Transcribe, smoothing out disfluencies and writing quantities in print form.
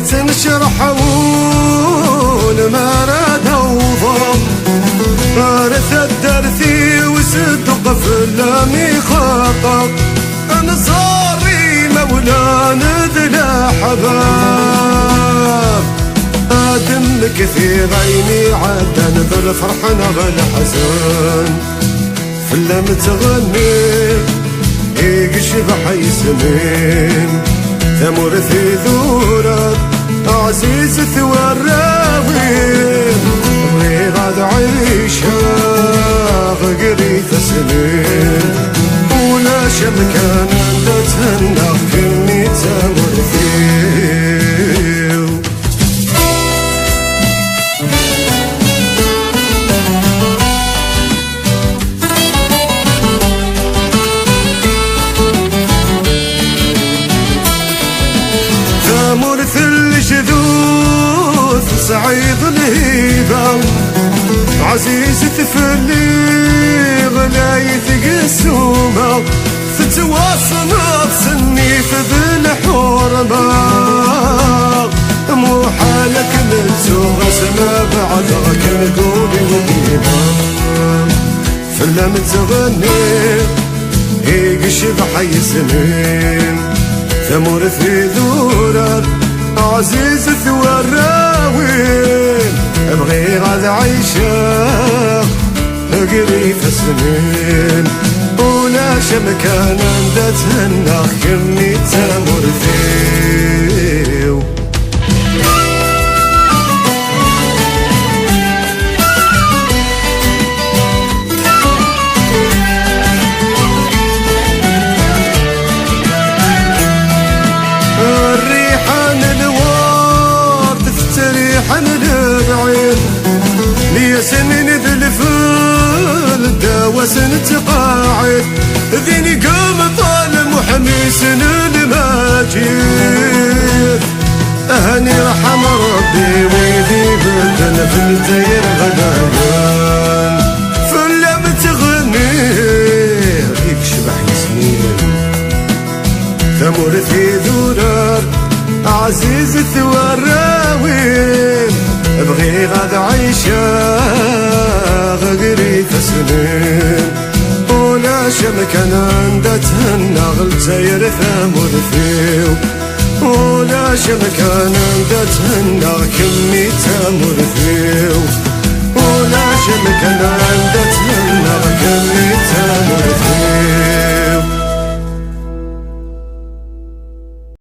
تنشرحون ما راد وضم رث الدرثي وصدق في اللامي خطر انا صاري مولانا ذلا حباب ادم كثير عيني عدن بالفرحنا بالحزن في اللم تغني يشبح يسمين ثمر في ذورك عزيز ثوراوين غير عيشها غيري سنين ولا شمكان تتهنى كني تمر فيه ثمر ثلج ذوث سعيد الهيبة عزيز تفلي غلايث قسومة تتواصل سني في بالحرمة مو حالك ملتو غسمة بعدك نقول القيمة في اللم تغني يشبح يسمين ثمر في ذورك عزيز ثوراوين ابغي غاد عيشة قريف سنين ولا شمكان تتهنى كمي تمر فيه الريحان الورد تفتريحان البعيد لي سنين ذي الفل داوسن تقاعد ذيني قام طال محميس الماجد أهني رحم ربي ويدي بدن في الدير غدايان فلم تغني يكشبح يسمين ثمر في ذورك عزيز ثوراوين ابغي غاد عيشة غيري سنين ولا شمكان تتهنى غلتير ثمر فيه ولا شمكان تتهنى كمي تمر فيه ولا شمكان تتهنى كمي تمر فيه